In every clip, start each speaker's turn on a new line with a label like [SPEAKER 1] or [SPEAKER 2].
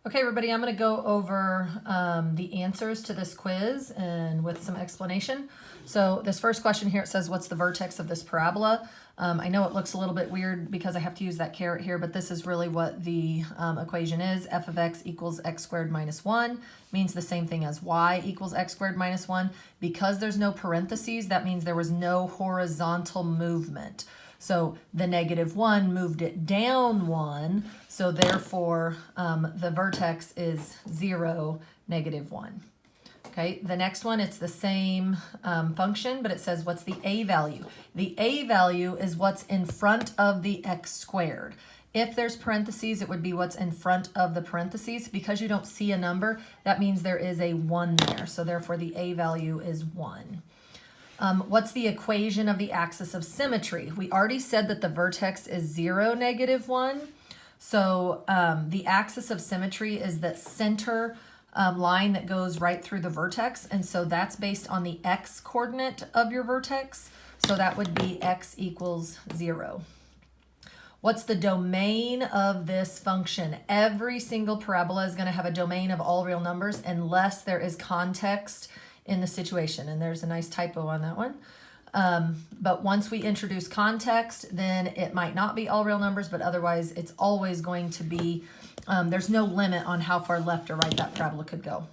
[SPEAKER 1] Okay, everybody, I'm going to go over the answers to this quiz and with some explanation. So this first question here, it says, what's the vertex of this parabola? I know it looks a little bit weird because I have to use that caret here, but this is really what the equation is. F of x equals x squared minus 1 means the same thing as y equals x squared minus 1. Because there's no parentheses, that means there was no horizontal movement. So the -1 moved it down 1, so therefore the vertex is 0, -1. Okay, the next one, it's the same function, but it says what's the a value? The a value is what's in front of the x squared. If there's parentheses, it would be what's in front of the parentheses. Because you don't see a number, that means there is a 1 there, so therefore the a value is 1. What's the equation of the axis of symmetry? We already said that the vertex is 0, -1. So the axis of symmetry is that center line that goes right through the vertex. And so that's based on the x coordinate of your vertex. So that would be x equals 0. What's the domain of this function? Every single parabola is going to have a domain of all real numbers unless there is context in the situation, and there's a nice typo on that one. But once we introduce context, then it might not be all real numbers, but otherwise it's always going to be, there's no limit on how far left or right that parabola could go.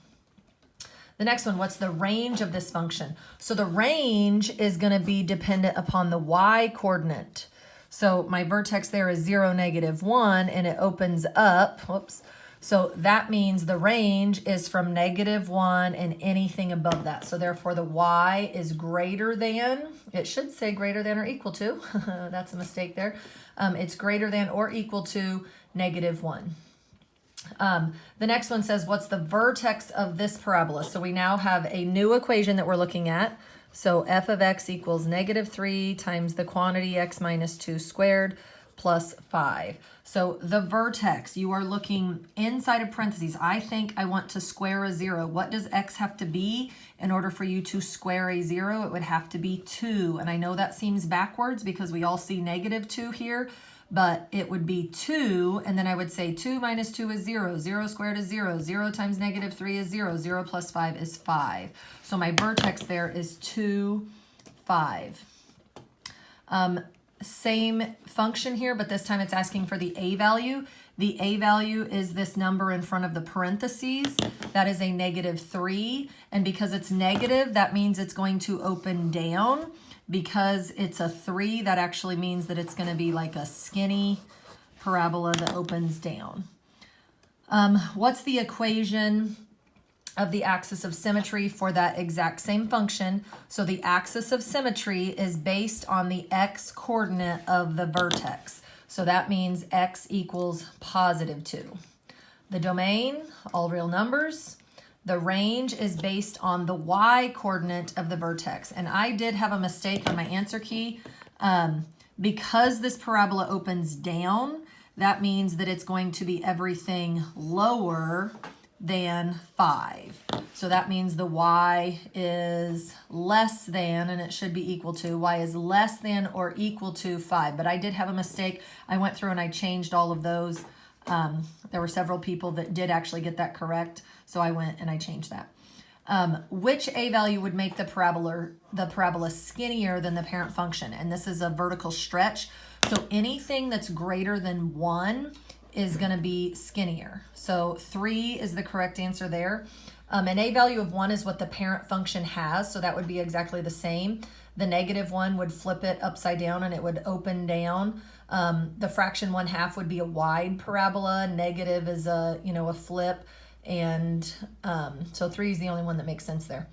[SPEAKER 1] The next one, what's the range of this function? So the range is going to be dependent upon the y coordinate. So my vertex there is 0, -1, and it opens up, whoops. So that means the range is from -1 and anything above that. So therefore the y is greater than, it should say greater than or equal to, that's a mistake there. It's greater than or equal to -1. The next one says, what's the vertex of this parabola? So we now have a new equation that we're looking at. So f of x equals -3 times the quantity x minus 2 squared plus 5. So the vertex, you are looking inside of parentheses. I think I want to square a 0. What does x have to be in order for you to square a 0? It would have to be 2. And I know that seems backwards because we all see -2 here, but it would be 2, and then I would say 2 minus 2 is 0. 0 squared is 0. 0 times -3 is 0. 0 plus 5 is 5. So my vertex there is 2, 5. Same function here, but this time it's asking for the a value. The a value is this number in front of the parentheses. That is a -3. And because it's negative, that means it's going to open down. Because it's a 3, that actually means that it's going to be like a skinny parabola that opens down. What's the equation of the axis of symmetry for that exact same function? So the axis of symmetry is based on the x coordinate of the vertex. So that means x equals +2. The domain, all real numbers. The range is based on the y coordinate of the vertex. And I did have a mistake on my answer key. Because this parabola opens down, that means that it's going to be everything lower than 5. So that means the y is less than, and it should be equal to, y is less than or equal to 5. But I did have a mistake. I went through and I changed all of those. There were several people that did actually get that correct, so I went and I changed that. Which a value would make the parabola skinnier than the parent function? And this is a vertical stretch. So anything that's greater than 1 is going to be skinnier. So 3 is the correct answer there. An a value of 1 is what the parent function has, so that would be exactly the same. The -1 would flip it upside down and it would open down. The fraction 1/2 would be a wide parabola. Negative is a flip, and so 3 is the only one that makes sense there.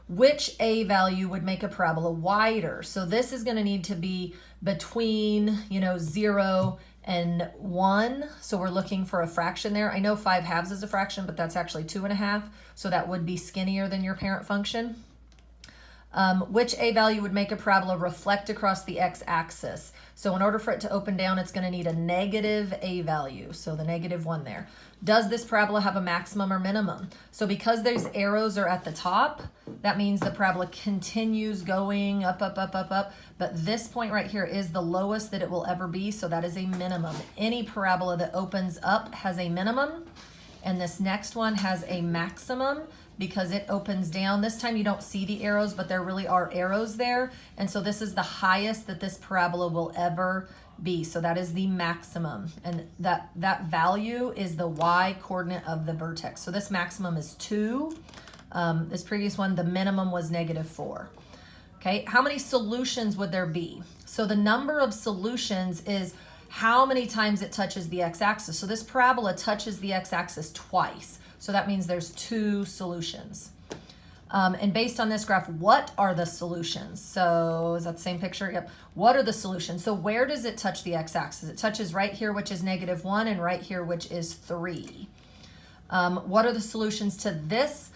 [SPEAKER 1] Which a value would make a parabola wider? So this is going to need to be between 0 and 1. So we're looking for a fraction there. I know 5/2 is a fraction, but that's actually 2.5. So that would be skinnier than your parent function. Which a value would make a parabola reflect across the x-axis? So in order for it to open down, it's going to need a negative a value. So the -1 there. Does this parabola have a maximum or minimum? So because those arrows are at the top, that means the parabola continues going up, up, up, up, up. But this point right here is the lowest that it will ever be. So that is a minimum. Any parabola that opens up has a minimum. And this next one has a maximum because it opens down. This time you don't see the arrows, but there really are arrows there. And so this is the highest that this parabola will ever be. So that is the maximum. And that value is the y coordinate of the vertex. So this maximum is 2. This previous one, the minimum was -4. Okay, how many solutions would there be? So the number of solutions is how many times it touches the x-axis. So this parabola touches the x-axis twice. So that means there's 2 solutions. And based on this graph, what are the solutions? So is that the same picture? Yep. What are the solutions? So where does it touch the x-axis? It touches right here, which is -1, and right here, which is 3. What are the solutions to this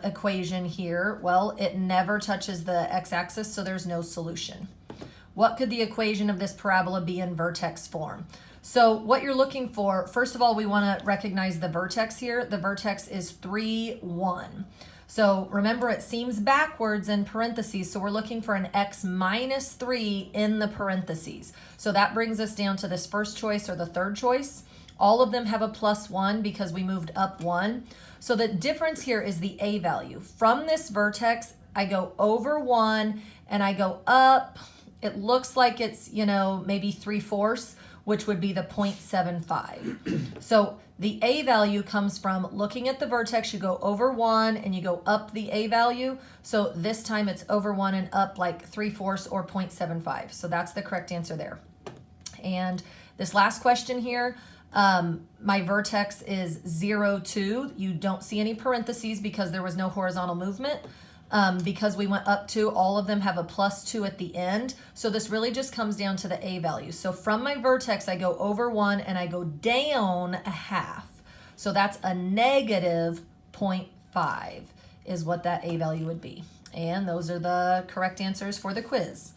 [SPEAKER 1] equation here? Well, it never touches the x-axis, so there's no solution. What could the equation of this parabola be in vertex form? So what you're looking for, first of all, we want to recognize the vertex here. The vertex is 3, 1. So remember, it seems backwards in parentheses, so we're looking for an x minus 3 in the parentheses. So that brings us down to this first choice or the third choice. All of them have a +1 because we moved up 1. So the difference here is the a value. From this vertex, I go over 1 and I go up. It looks like it's, maybe 3/4, which would be the 0.75. So the a value comes from looking at the vertex. You go over 1 and you go up the a value. So this time it's over 1 and up like 3/4 or 0.75. So that's the correct answer there. And this last question here, my vertex is 0, 2. You don't see any parentheses because there was no horizontal movement. Because we went up 2, all of them have a +2 at the end. So this really just comes down to the a value. So from my vertex, I go over 1 and I go down 1/2. So that's a -0.5 is what that a value would be. And those are the correct answers for the quiz.